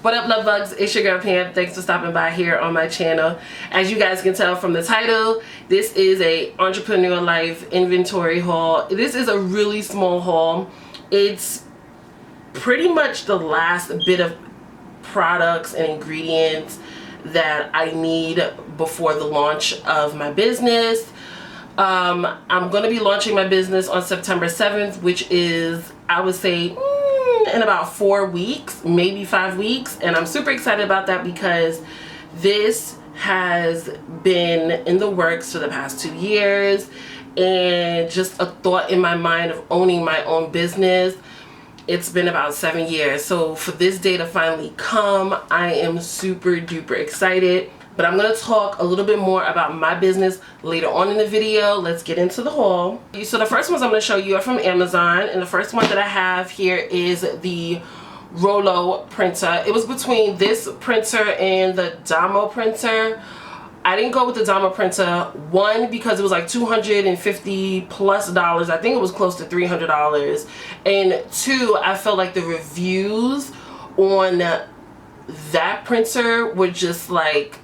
What up, love bugs? It's your girl Pam. Thanks for stopping by here on my channel. As you guys can tell from the title, this is a entrepreneur life inventory haul. This is a really small haul. It's pretty much the last bit of products and ingredients that I need before the launch of my business. I'm going to be launching my business on September 7th, which is, I would say, in about 4 weeks, maybe 5 weeks. And I'm super excited about that because this has been in the works for the past 2 years, and just a thought in my mind of owning my own business. It's been about 7 years. So for this day to finally come, I am super duper excited. But I'm going to talk a little bit more about my business later on in the video. Let's get into the haul. So the first ones I'm going to show you are from Amazon. And the first one that I have here is the Rollo printer. It was between this printer and the ADOBE printer. I didn't go with the ADOBE printer, one, because it was like $250 plus. I think it was close to $300. And two, I felt like the reviews on that printer were just like,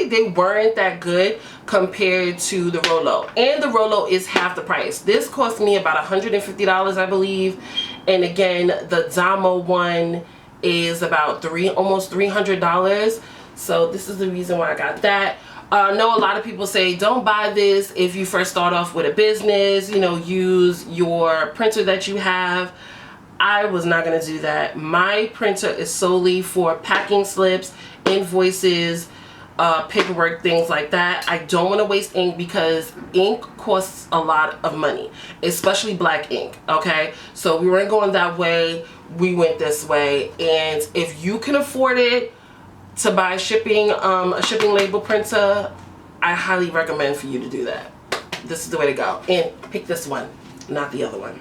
they weren't that good compared to the Rollo. And the Rollo is half the price. This cost me about $150, I believe. And again, the ADOBE one is about almost $300. So this is the reason why I got that. I know a lot of people say don't buy this if you first start off with a business, you know, use your printer that you have. I was not going to do that. My printer is solely for packing slips, invoices, paperwork, things like that. I don't want to waste ink because ink costs a lot of money, especially black ink. Okay, so we weren't going that way, we went this way. And if you can afford it to buy a shipping label printer, I highly recommend for you to do that. This is the way to go, and pick this one, not the other one.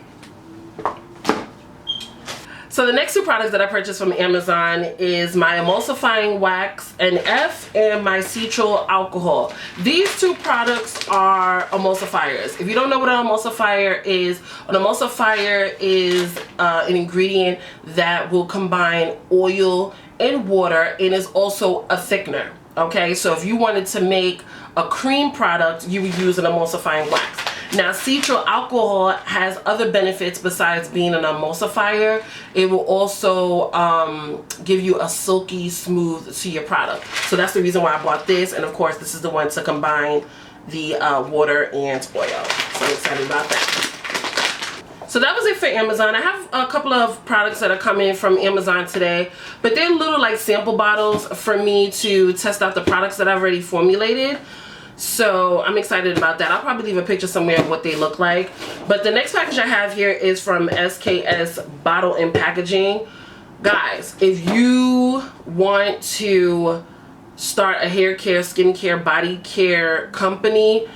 So the next two products that I purchased from Amazon is my emulsifying wax NF and my citral alcohol. These two products are emulsifiers. If you don't know what an emulsifier is an ingredient that will combine oil and water and is also a thickener. Okay, so if you wanted to make a cream product, you would use an emulsifying wax. Now, citral alcohol has other benefits besides being an emulsifier. It will also give you a silky smooth to your product. So that's the reason why I bought this. And of course, this is the one to combine the water and oil. So I'm excited about that. So that was it for Amazon. I have a couple of products that are coming from Amazon today, but they're little like sample bottles for me to test out the products that I've already formulated. So I'm excited about that. I'll probably leave a picture somewhere of what they look like. But the next package I have here is from SKS Bottle and Packaging. Guys, if you want to start a hair care, skincare, body care company,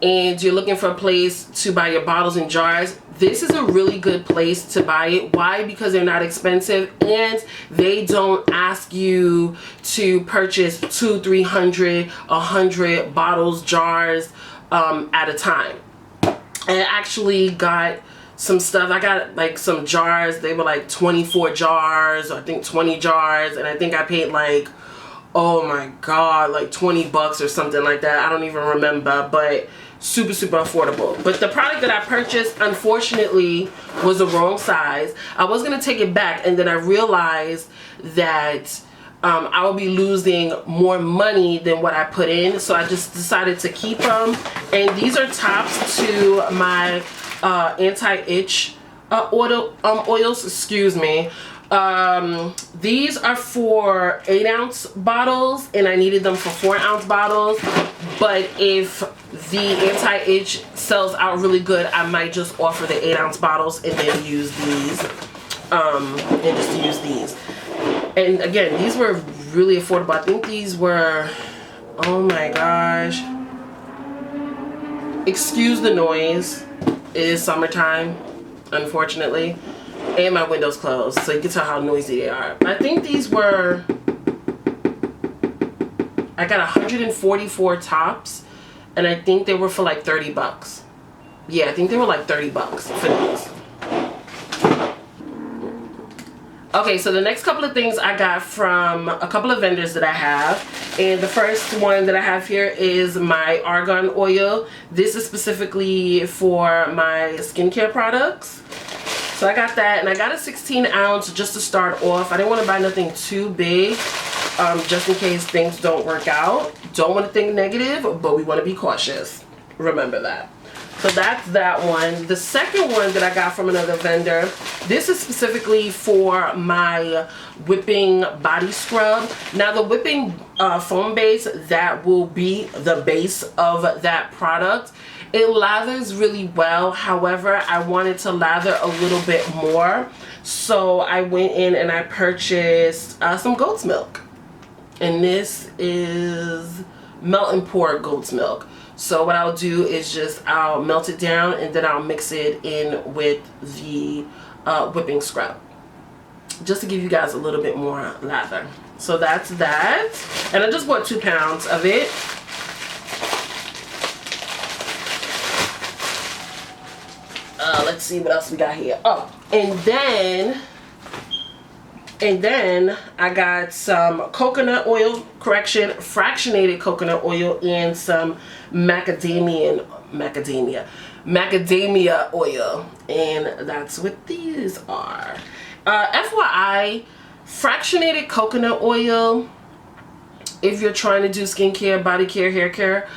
and you're looking for a place to buy your bottles and jars, this is a really good place to buy it. Why? Because they're not expensive and they don't ask you to purchase 200, 300, 100 bottles, jars at a time. I actually got some stuff. I got like some jars. They were like 24 jars, or I think 20 jars, and I think I paid like, oh my god, like 20 bucks or something like that. I don't even remember, but super affordable. But the product that I purchased, unfortunately, was the wrong size. I was gonna take it back, and then I realized that I would be losing more money than what I put in, so I just decided to keep them. And these are tops to my anti-itch oils, excuse me. These are for 8-ounce bottles, and I needed them for 4-ounce bottles. But if the anti-itch sells out really good, I might just offer the 8-ounce bottles and then use these, And again, these were really affordable. I think these were, oh my gosh, excuse the noise, it is summertime, unfortunately. And my windows closed, so you can tell how noisy they are. I think these were, I got 144 tops, and I think they were for like 30 bucks. Yeah, I think they were like 30 bucks for these. Okay, so the next couple of things I got from a couple of vendors that I have. And the first one that I have here is my argan oil. This is specifically for my skincare products. So I got that, and I got a 16 ounce just to start off. I didn't want to buy nothing too big, just in case things don't work out. Don't want to think negative, but we want to be cautious. Remember that. So that's that one. The second one that I got from another vendor, this is specifically for my whipping body scrub. Now the whipping foam base, that will be the base of that product. It lathers really well. However, I wanted to lather a little bit more. So I went in and I purchased some goat's milk. And this is melt and pour goat's milk. So what I'll do is just I'll melt it down and then I'll mix it in with the whipping scrub, just to give you guys a little bit more lather. So that's that. And I just bought 2 pounds of it. Let's see what else we got here. Oh, and then I got some coconut oil, fractionated coconut oil, and some macadamia oil, and that's what these are. FYI, fractionated coconut oil, if you're trying to do skincare, body care, hair care,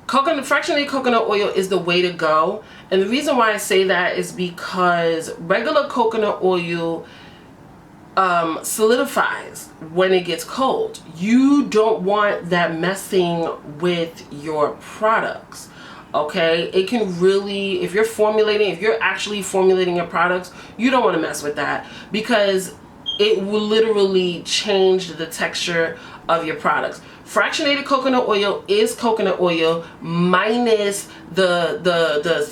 fractionated coconut oil is the way to go. And the reason why I say that is because regular coconut oil solidifies when it gets cold. You don't want that messing with your products. Okay, it can really, if you're actually formulating your products, you don't want to mess with that, because it will literally change the texture of your products. Fractionated coconut oil is coconut oil minus the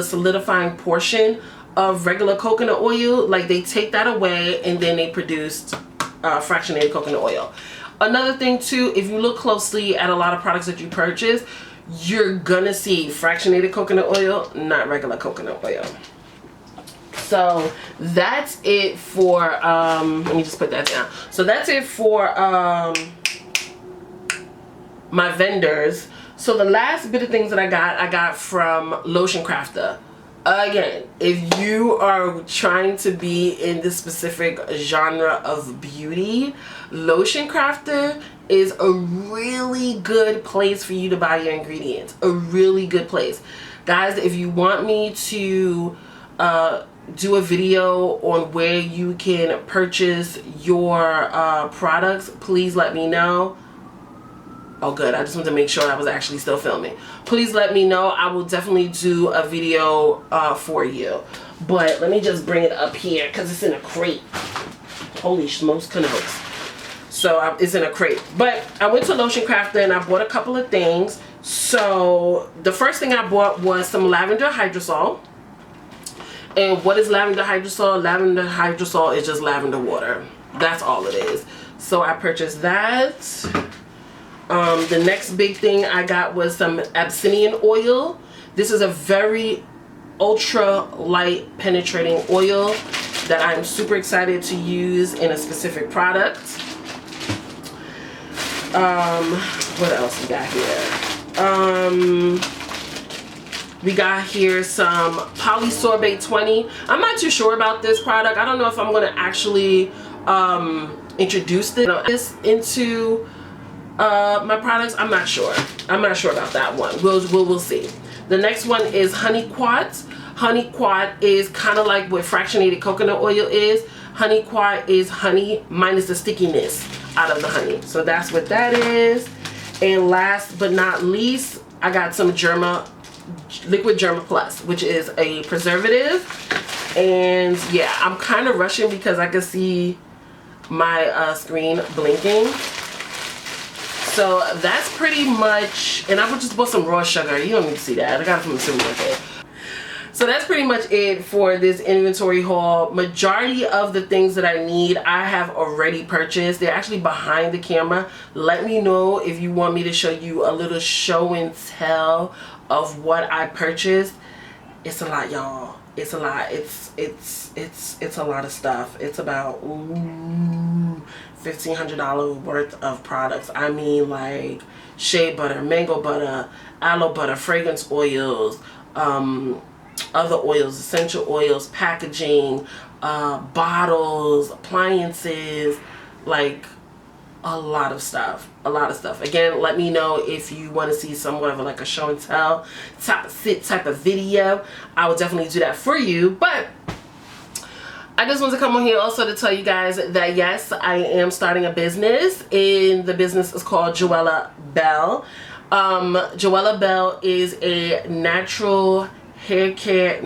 solidifying portion of regular coconut oil. Like, they take that away and then they produced fractionated coconut oil. Another thing too, if you look closely at a lot of products that you purchase, you're gonna see fractionated coconut oil, not regular coconut oil. So that's it for let me just put that down. So that's it for my vendors. So the last bit of things that I got from Lotion Crafter. Again, if you are trying to be in this specific genre of beauty, Lotion Crafter is a really good place for you to buy your ingredients. A really good place. Guys, if you want me to do a video on where you can purchase your products, please let me know. Oh good, I just wanted to make sure I was actually still filming. Please let me know. I will definitely do a video for you. But let me just bring it up here because it's in a crate. Holy smokes canoes. So it's in a crate. But I went to Lotion Crafter and I bought a couple of things. So the first thing I bought was some lavender hydrosol. And what is lavender hydrosol? Lavender hydrosol is just lavender water. That's all it is. So I purchased that. The next big thing I got was some Abyssinian oil. This is a very ultra light penetrating oil that I'm super excited to use in a specific product. What else we got here? We got here some Polysorbate 20. I'm not too sure about this product. I don't know if I'm going to actually introduce this into my products. I'm not sure. I'm not sure about that one. We'll see. The next one is honey quat. Honey quat is kind of like what fractionated coconut oil is. Honey quat is honey minus the stickiness out of the honey. So that's what that is. And last but not least, I got some Liquid Germa Plus, which is a preservative. And yeah, I'm kind of rushing because I can see my screen blinking. So that's pretty much, and I just bought some raw sugar. You don't need to see that. I got it from the supermarket. So that's pretty much it for this inventory haul. Majority of the things that I need, I have already purchased. They're actually behind the camera. Let me know if you want me to show you a little show and tell of what I purchased. It's a lot, y'all. it's a lot. It's a lot of stuff. It's about $1,500 worth of products. I mean, like shea butter, mango butter, aloe butter, fragrance oils, other oils, essential oils, packaging, bottles, appliances, like a lot of stuff. Again, let me know if you want to see somewhat of like a show and tell type of video. I will definitely do that for you. But I just want to come on here also to tell you guys that yes, I am starting a business, and the business is called Joella Belle. Joella Belle is a natural hair care.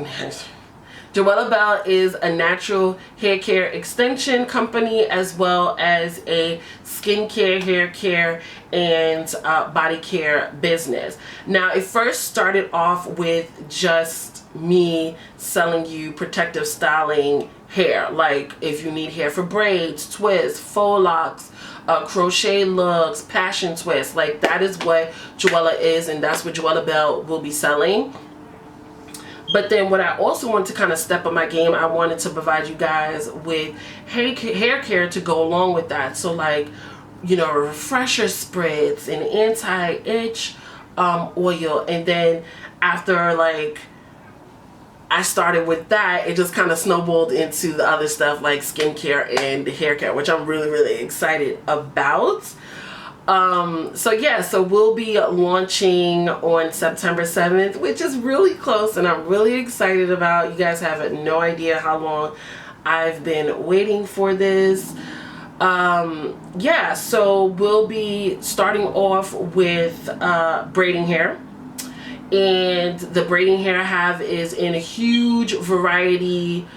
Joella Belle is a natural hair care extension company, as well as a skincare, hair care, and body care business. Now, it first started off with just me selling you protective styling hair. Like if you need hair for braids, twists, faux locks, crochet looks, passion twists, like that is what Joella is, and that's what Joella Belle will be selling. But then what I also wanted to kind of step up my game, I wanted to provide you guys with hair care to go along with that. So like, you know, refresher spreads and anti-itch oil. And then after like I started with that, it just kind of snowballed into the other stuff like skincare and hair care, which I'm really, really excited about. So yeah, so we'll be launching on September 7th, which is really close, and I'm really excited about. You guys have no idea how long I've been waiting for this. Yeah, so we'll be starting off with braiding hair, and the braiding hair I have is in a huge variety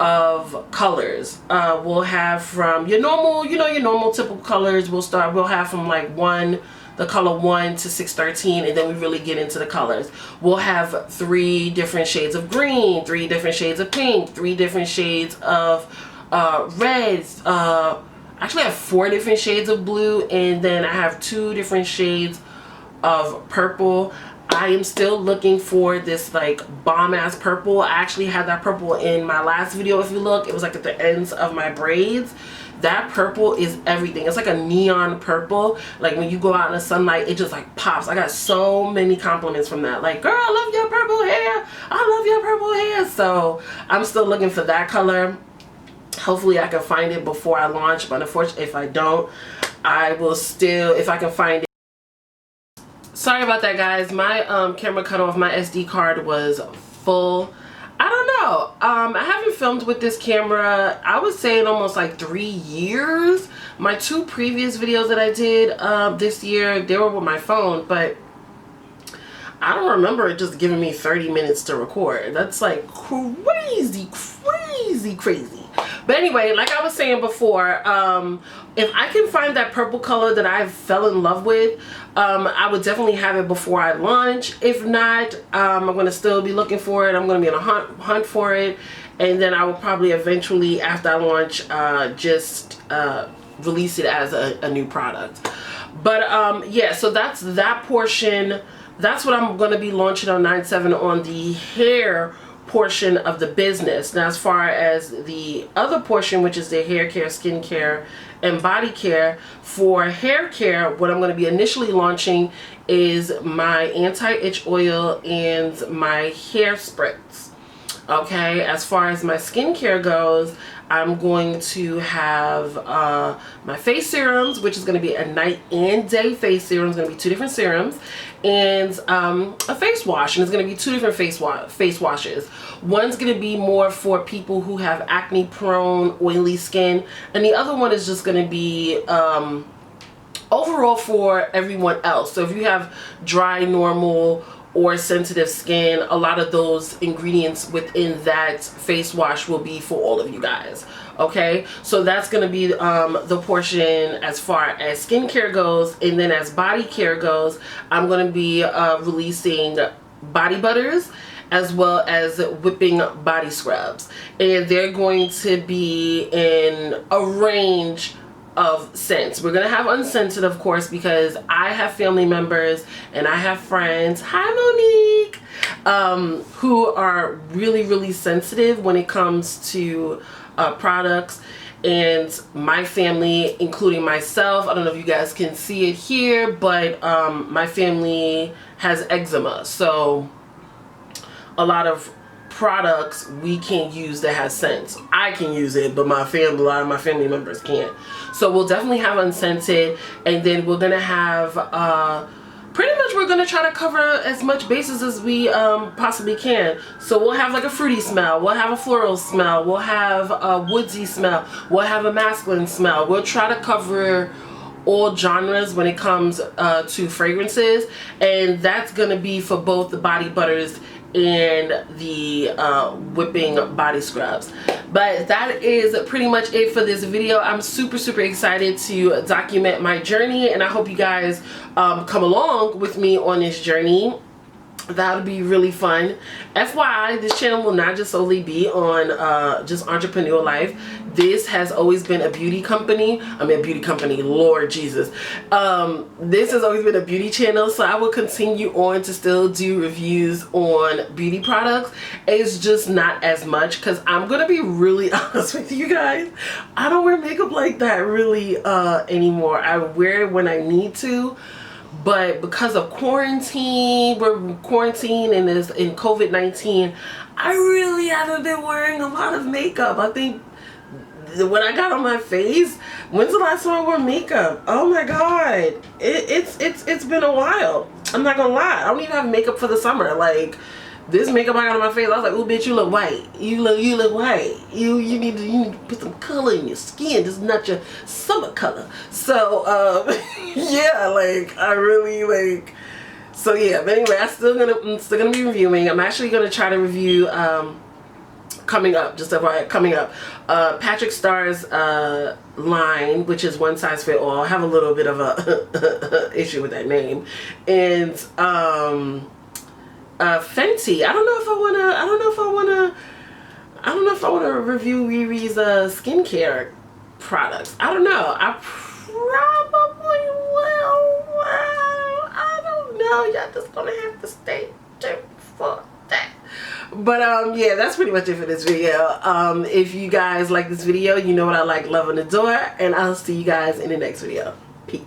of colors. We'll have from your normal, you know, your normal typical colors. We'll have from like the color 1 to 613, and then we really get into the colors. We'll have 3 different shades of green, 3 different shades of pink, 3 different shades of reds. Actually I have 4 different shades of blue, and then I have 2 different shades of purple. I am still looking for this like bomb ass purple. I actually had that purple in my last video. If you look, it was like at the ends of my braids. That purple is everything. It's like a neon purple. Like when you go out in the sunlight, it just like pops. I got so many compliments from that. Like, girl, I love your purple hair. I love your purple hair. So I'm still looking for that color. Hopefully I can find it before I launch, but unfortunately if I don't, I will still, if I can find it. Sorry about that, guys. My camera cut off. My SD card was full. I don't know. I haven't filmed with this camera, I would say, in almost like 3 years. My 2 previous videos that I did this year, they were with my phone, but I don't remember it just giving me 30 minutes to record. That's like crazy. But anyway, like I was saying before, if I can find that purple color that I fell in love with, I would definitely have it before I launch. If not, I'm going to still be looking for it. I'm going to be on a hunt for it. And then I will probably eventually, after I launch, just release it as a new product. But yeah, so that's that portion. That's what I'm going to be launching on 9/7 on the hair portion of the business. Now, as far as the other portion, which is the hair care, skin care, and body care, for hair care, what I'm going to be initially launching is my anti-itch oil and my hair spritz. Okay, as far as my skincare goes, I'm going to have my face serums, which is going to be a night and day face serum. It's going to be 2 different serums, and a face wash, and it's going to be 2 different face washes. One's going to be more for people who have acne prone, oily skin, and the other one is just going to be overall for everyone else. So if you have dry, normal, or sensitive skin, a lot of those ingredients within that face wash will be for all of you guys. Okay, so that's going to be the portion as far as skincare goes. And then as body care goes, I'm going to be releasing body butters as well as whipping body scrubs, and they're going to be in a range of scents. We're gonna have unscented, of course, because I have family members and I have friends. Hi, Monique. who are really sensitive when it comes to products. And my family, including myself, I don't know if you guys can see it here, but my family has eczema, so a lot of products we can't use that has scents. I can use it, but my family, a lot of my family members can't. So we'll definitely have unscented, and then we're gonna have pretty much we're gonna try to cover as much bases as we possibly can. So we'll have like a fruity smell, we'll have a floral smell, we'll have a woodsy smell, we'll have a masculine smell. We'll try to cover all genres when it comes to fragrances, and that's gonna be for both the body butters and the whipping body scrubs. But that is pretty much it for this video. I'm super excited to document my journey, and I hope you guys come along with me on this journey. That'll be really fun. FYI, this channel will not just solely be on just entrepreneur life. This has always been a beauty company. I mean, a beauty company, Lord Jesus. This has always been a beauty channel, so I will continue on to still do reviews on beauty products. It's just not as much, because I'm gonna be really honest with you guys. I don't wear makeup like that really anymore. I wear it when I need to. But because of quarantine, we're quarantined and is in COVID-19, I really haven't been wearing a lot of makeup. I think when I got on my face, when's the last time I wore makeup? Oh my god, it's been a while. I'm not gonna lie, I don't even have makeup for the summer. Like, this makeup I got on my face, I was like, oh bitch, you look white. You look white. You need to put some color in your skin. This is not your summer color. So yeah, like, I really like, so yeah. But anyway, I'm still gonna be reviewing. I'm actually gonna try to review coming up, just FYI, coming up, Patrick Starr's line, which is one size fit all. I have a little bit of a issue with that name. And Fenty. I don't know if I wanna review Riri's skincare products. I don't know. I probably will. I don't know. Y'all just gonna have to stay tuned for that. But yeah, that's pretty much it for this video. If you guys like this video, you know what I like, love, and adore, and I'll see you guys in the next video. Peace.